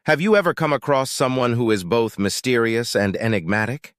Have you ever come across someone who is both mysterious and enigmatic?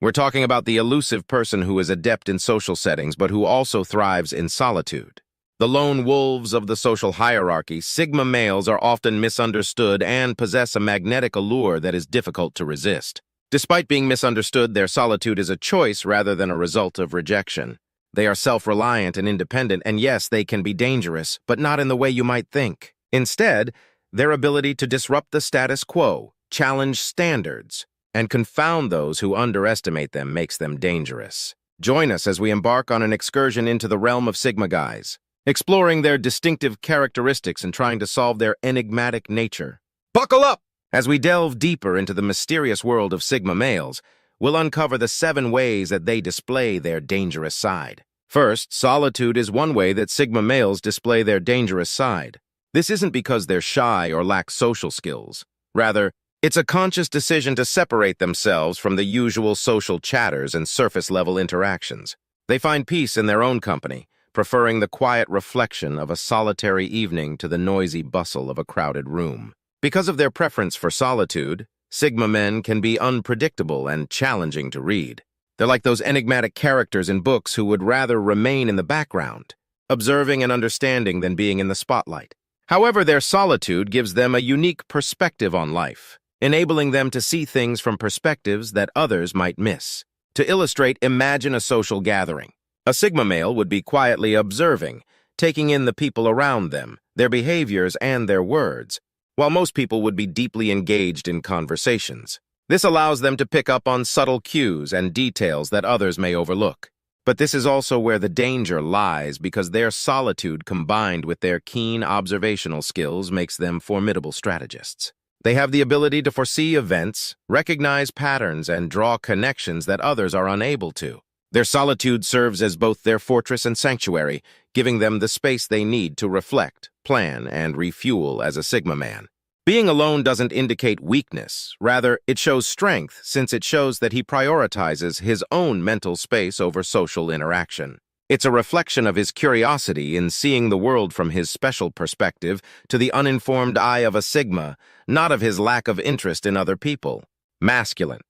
We're talking about the elusive person who is adept in social settings but who also thrives in solitude. The lone wolves of the social hierarchy, Sigma males are often misunderstood and possess a magnetic allure that is difficult to resist. Despite being misunderstood, their solitude is a choice rather than a result of rejection. They are self-reliant and independent, and yes, they can be dangerous, but not in the way you might think. Instead, their ability to disrupt the status quo, challenge standards, and confound those who underestimate them makes them dangerous. Join us as we embark on an excursion into the realm of Sigma guys, exploring their distinctive characteristics and trying to solve their enigmatic nature. Buckle up! As we delve deeper into the mysterious world of Sigma males, we'll uncover the 7 ways that they display their dangerous side. First, solitude is one way that Sigma males display their dangerous side. This isn't because they're shy or lack social skills. Rather, it's a conscious decision to separate themselves from the usual social chatters and surface-level interactions. They find peace in their own company, preferring the quiet reflection of a solitary evening to the noisy bustle of a crowded room. Because of their preference for solitude, Sigma men can be unpredictable and challenging to read. They're like those enigmatic characters in books who would rather remain in the background, observing and understanding than being in the spotlight. However, their solitude gives them a unique perspective on life, enabling them to see things from perspectives that others might miss. To illustrate, imagine a social gathering. A Sigma male would be quietly observing, taking in the people around them, their behaviors and their words, while most people would be deeply engaged in conversations. This allows them to pick up on subtle cues and details that others may overlook. But this is also where the danger lies, because their solitude combined with their keen observational skills makes them formidable strategists. They have the ability to foresee events, recognize patterns, and draw connections that others are unable to. Their solitude serves as both their fortress and sanctuary, giving them the space they need to reflect, plan, and refuel as a Sigma man. Being alone doesn't indicate weakness. Rather, it shows strength, since it shows that he prioritizes his own mental space over social interaction. It's a reflection of his curiosity in seeing the world from his special perspective to the uninformed eye of a Sigma, not of his lack of interest in other people. Masculine.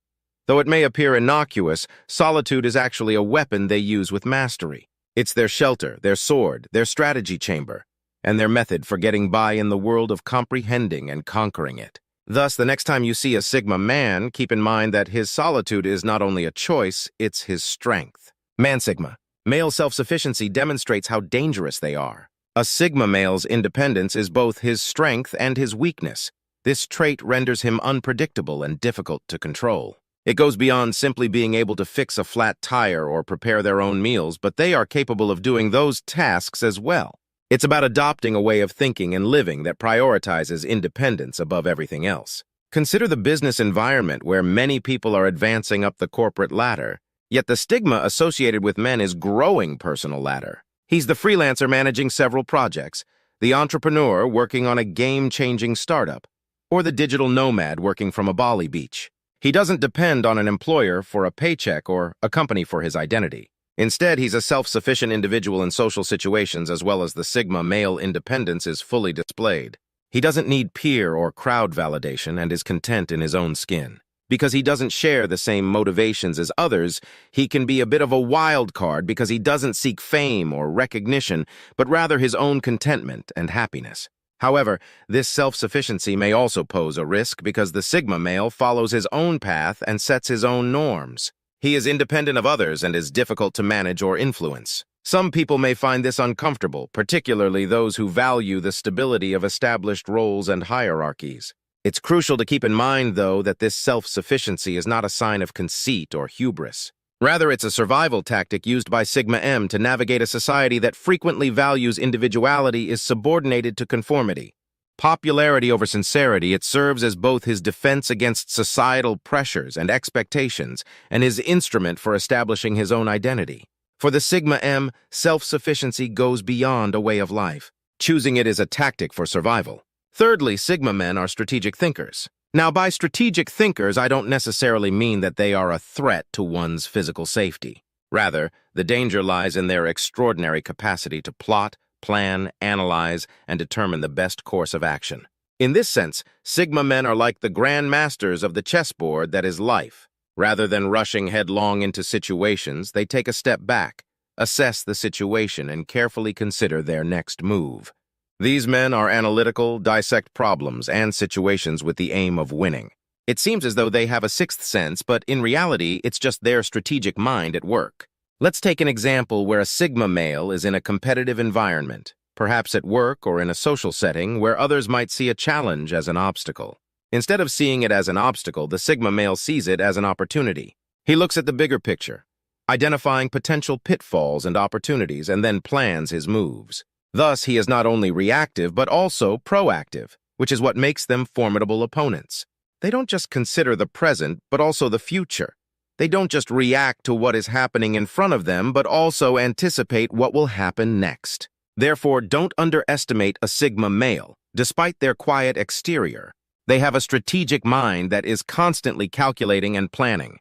Though it may appear innocuous, solitude is actually a weapon they use with mastery. It's their shelter, their sword, their strategy chamber, and their method for getting by in the world of comprehending and conquering it. Thus, the next time you see a Sigma man, keep in mind that his solitude is not only a choice, it's his strength. Man Sigma. Male self-sufficiency demonstrates how dangerous they are. A Sigma male's independence is both his strength and his weakness. This trait renders him unpredictable and difficult to control. It goes beyond simply being able to fix a flat tire or prepare their own meals, but they are capable of doing those tasks as well. It's about adopting a way of thinking and living that prioritizes independence above everything else. Consider the business environment where many people are advancing up the corporate ladder, yet the stigma associated with men is growing personal ladder. He's the freelancer managing several projects, the entrepreneur working on a game-changing startup, or the digital nomad working from a Bali beach. He doesn't depend on an employer for a paycheck or a company for his identity. Instead, he's a self-sufficient individual in social situations, as well as the Sigma male independence is fully displayed. He doesn't need peer or crowd validation and is content in his own skin. Because he doesn't share the same motivations as others, he can be a bit of a wild card because he doesn't seek fame or recognition, but rather his own contentment and happiness. However, this self-sufficiency may also pose a risk because the Sigma male follows his own path and sets his own norms. He is independent of others and is difficult to manage or influence. Some people may find this uncomfortable, particularly those who value the stability of established roles and hierarchies. It's crucial to keep in mind, though, that this self-sufficiency is not a sign of conceit or hubris. Rather, it's a survival tactic used by Sigma M to navigate a society that frequently values individuality is subordinated to conformity. Popularity over sincerity, it serves as both his defense against societal pressures and expectations and his instrument for establishing his own identity. For the Sigma M, self-sufficiency goes beyond a way of life. Choosing it is a tactic for survival. Thirdly, Sigma men are strategic thinkers. Now, by strategic thinkers, I don't necessarily mean that they are a threat to one's physical safety. Rather, the danger lies in their extraordinary capacity to plot, plan, analyze, and determine the best course of action. In this sense, Sigma men are like the grand masters of the chessboard that is life. Rather than rushing headlong into situations, they take a step back, assess the situation, and carefully consider their next move. These men are analytical, dissect problems and situations with the aim of winning. It seems as though they have a sixth sense, but in reality, it's just their strategic mind at work. Let's take an example where a Sigma male is in a competitive environment, perhaps at work or in a social setting where others might see a challenge as an obstacle. Instead of seeing it as an obstacle, the Sigma male sees it as an opportunity. He looks at the bigger picture, identifying potential pitfalls and opportunities, and then plans his moves. Thus, he is not only reactive but also proactive, which is what makes them formidable opponents. They don't just consider the present, but also the future. They don't just react to what is happening in front of them, but also anticipate what will happen next. Therefore, don't underestimate a Sigma male. Despite their quiet exterior, they have a strategic mind that is constantly calculating and planning.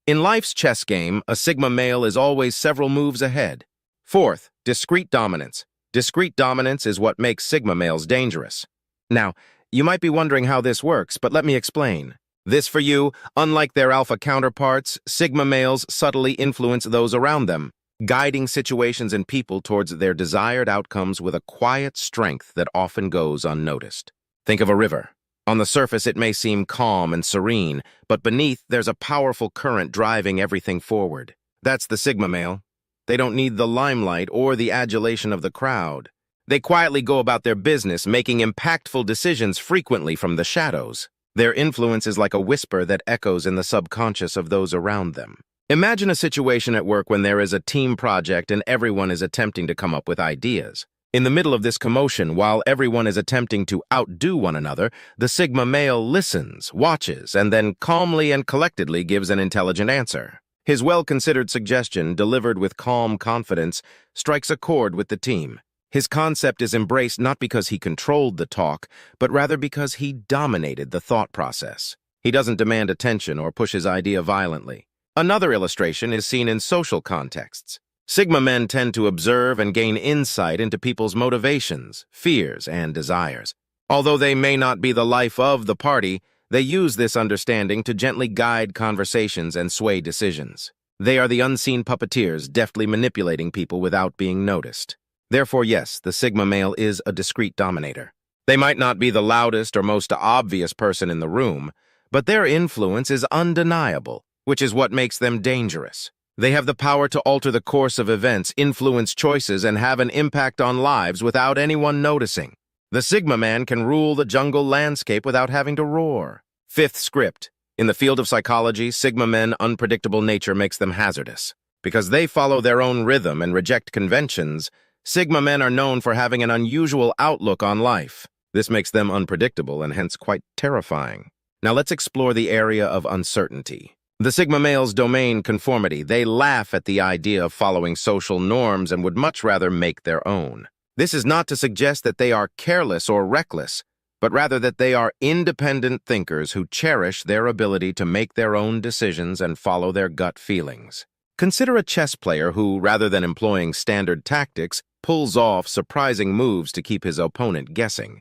In life's chess game, a Sigma male is always several moves ahead. Fourth, discrete dominance. Discrete dominance is what makes Sigma males dangerous. Now, you might be wondering how this works, but let me explain. This for you, unlike their alpha counterparts, Sigma males subtly influence those around them, guiding situations and people towards their desired outcomes with a quiet strength that often goes unnoticed. Think of a river. On the surface, it may seem calm and serene, but beneath, there's a powerful current driving everything forward. That's the Sigma male. They don't need the limelight or the adulation of the crowd. They quietly go about their business, making impactful decisions frequently from the shadows. Their influence is like a whisper that echoes in the subconscious of those around them. Imagine a situation at work when there is a team project and everyone is attempting to come up with ideas. In the middle of this commotion, while everyone is attempting to outdo one another, the Sigma male listens, watches, and then calmly and collectedly gives an intelligent answer. His well-considered suggestion, delivered with calm confidence, strikes a chord with the team. His concept is embraced not because he controlled the talk, but rather because he dominated the thought process. He doesn't demand attention or push his idea violently. Another illustration is seen in social contexts. Sigma men tend to observe and gain insight into people's motivations, fears, and desires. Although they may not be the life of the party, they use this understanding to gently guide conversations and sway decisions. They are the unseen puppeteers, deftly manipulating people without being noticed. Therefore, yes, the Sigma male is a discreet dominator. They might not be the loudest or most obvious person in the room, but their influence is undeniable, which is what makes them dangerous. They have the power to alter the course of events, influence choices, and have an impact on lives without anyone noticing. The Sigma man can rule the jungle landscape without having to roar. Fifth script. In the field of psychology, Sigma men's unpredictable nature makes them hazardous. Because they follow their own rhythm and reject conventions, Sigma men are known for having an unusual outlook on life. This makes them unpredictable and hence quite terrifying. Now let's explore the area of uncertainty. The Sigma male's domain conformity. They laugh at the idea of following social norms and would much rather make their own. This is not to suggest that they are careless or reckless, but rather that they are independent thinkers who cherish their ability to make their own decisions and follow their gut feelings. Consider a chess player who, rather than employing standard tactics, pulls off surprising moves to keep his opponent guessing.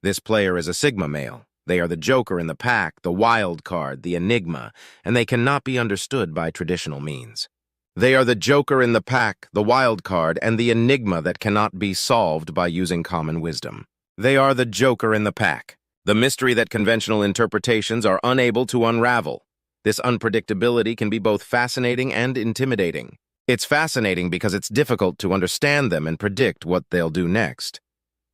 This player is a Sigma male. They are the joker in the pack, the wild card, the enigma, and they cannot be understood by traditional means. They are the joker in the pack, the wild card, and the enigma that cannot be solved by using common wisdom. They are the joker in the pack, the mystery that conventional interpretations are unable to unravel. This unpredictability can be both fascinating and intimidating. It's fascinating because it's difficult to understand them and predict what they'll do next.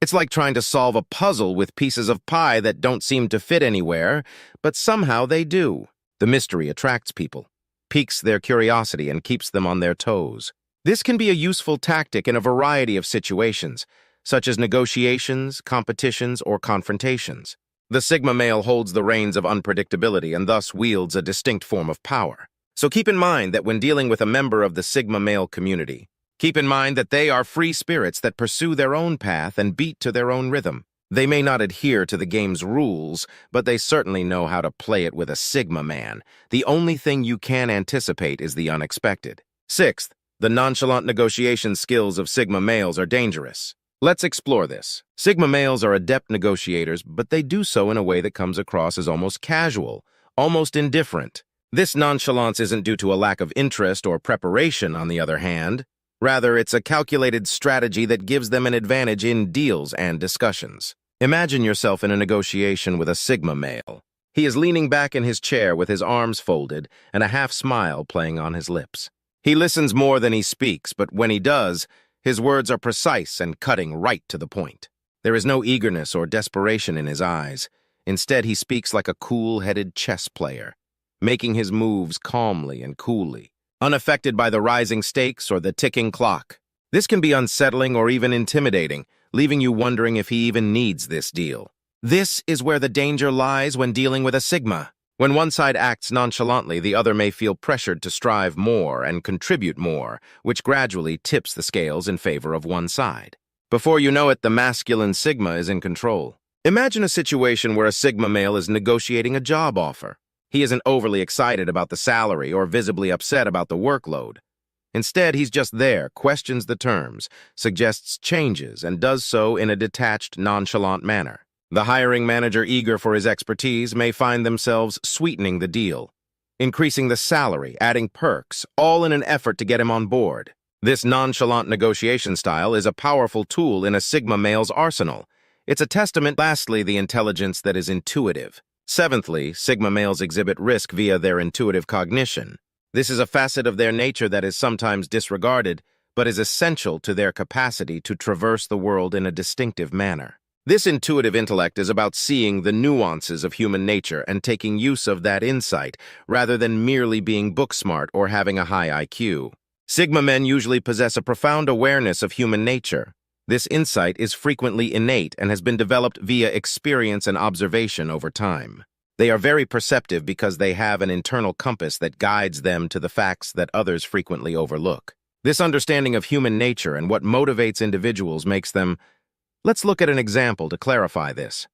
It's like trying to solve a puzzle with pieces of pie that don't seem to fit anywhere, but somehow they do. The mystery attracts people, piques their curiosity, and keeps them on their toes. This can be a useful tactic in a variety of situations, such as negotiations, competitions, or confrontations. The Sigma male holds the reins of unpredictability and thus wields a distinct form of power. So keep in mind that when dealing with a member of the Sigma male community, keep in mind that they are free spirits that pursue their own path and beat to their own rhythm. They may not adhere to the game's rules, but they certainly know how to play it with a Sigma man. The only thing you can anticipate is the unexpected. Sixth, the nonchalant negotiation skills of Sigma males are dangerous. Let's explore this. Sigma males are adept negotiators, but they do so in a way that comes across as almost casual, almost indifferent. This nonchalance isn't due to a lack of interest or preparation, on the other hand. Rather, it's a calculated strategy that gives them an advantage in deals and discussions. Imagine yourself in a negotiation with a Sigma male. He is leaning back in his chair with his arms folded and a half-smile playing on his lips. He listens more than he speaks, but when he does, his words are precise and cutting right to the point. There is no eagerness or desperation in his eyes. Instead, he speaks like a cool-headed chess player, making his moves calmly and coolly, unaffected by the rising stakes or the ticking clock. This can be unsettling or even intimidating, leaving you wondering if he even needs this deal. This is where the danger lies when dealing with a Sigma. When one side acts nonchalantly, the other may feel pressured to strive more and contribute more, which gradually tips the scales in favor of one side. Before you know it, the masculine Sigma is in control. Imagine a situation where a Sigma male is negotiating a job offer. He isn't overly excited about the salary or visibly upset about the workload. Instead, he's just there, questions the terms, suggests changes, and does so in a detached, nonchalant manner. The hiring manager, eager for his expertise, may find themselves sweetening the deal, increasing the salary, adding perks, all in an effort to get him on board. This nonchalant negotiation style is a powerful tool in a Sigma male's arsenal. It's a testament, lastly, the intelligence that is intuitive. Seventhly, Sigma males exhibit risk via their intuitive cognition. This is a facet of their nature that is sometimes disregarded, but is essential to their capacity to traverse the world in a distinctive manner. This intuitive intellect is about seeing the nuances of human nature and taking use of that insight, rather than merely being book-smart or having a high IQ. Sigma men usually possess a profound awareness of human nature. This insight is frequently innate and has been developed via experience and observation over time. They are very perceptive because they have an internal compass that guides them to the facts that others frequently overlook. This understanding of human nature and what motivates individuals makes them... Let's look at an example to clarify this.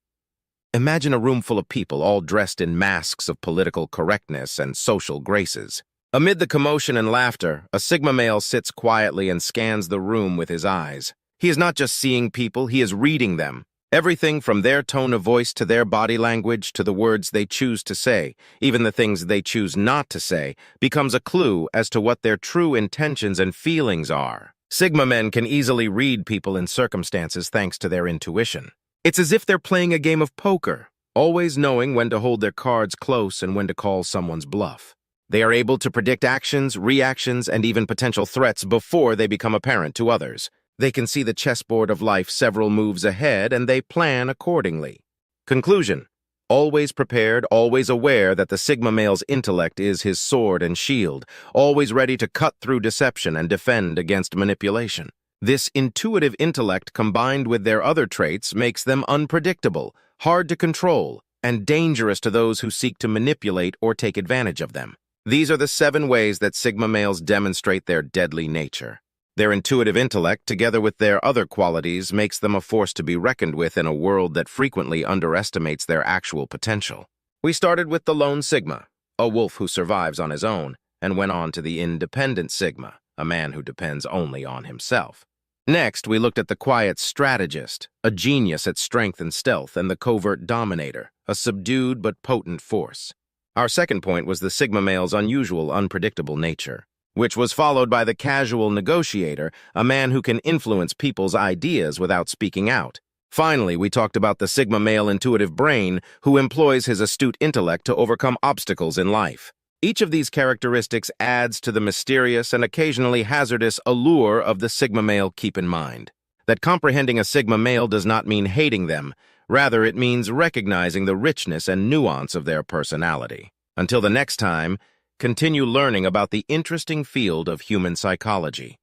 Imagine a room full of people all dressed in masks of political correctness and social graces. Amid the commotion and laughter, a Sigma male sits quietly and scans the room with his eyes. He is not just seeing people, he is reading them. Everything from their tone of voice to their body language to the words they choose to say, even the things they choose not to say, becomes a clue as to what their true intentions and feelings are. Sigma men can easily read people and circumstances thanks to their intuition. It's as if they're playing a game of poker, always knowing when to hold their cards close and when to call someone's bluff. They are able to predict actions, reactions, and even potential threats before they become apparent to others. They can see the chessboard of life several moves ahead, and they plan accordingly. Conclusion: always prepared, always aware that the Sigma male's intellect is his sword and shield, always ready to cut through deception and defend against manipulation. This intuitive intellect, combined with their other traits, makes them unpredictable, hard to control, and dangerous to those who seek to manipulate or take advantage of them. These are the 7 ways that Sigma males demonstrate their deadly nature. Their intuitive intellect, together with their other qualities, makes them a force to be reckoned with in a world that frequently underestimates their actual potential. We started with the lone Sigma, a wolf who survives on his own, and went on to the independent Sigma, a man who depends only on himself. Next, we looked at the quiet strategist, a genius at strength and stealth, and the covert dominator, a subdued but potent force. Our second point was the Sigma male's unusual, unpredictable nature, which was followed by the casual negotiator, a man who can influence people's ideas without speaking out. Finally, we talked about the Sigma male intuitive brain, who employs his astute intellect to overcome obstacles in life. Each of these characteristics adds to the mysterious and occasionally hazardous allure of the Sigma male. Keep in mind that comprehending a Sigma male does not mean hating them. Rather, it means recognizing the richness and nuance of their personality. Until the next time, continue learning about the interesting field of human psychology.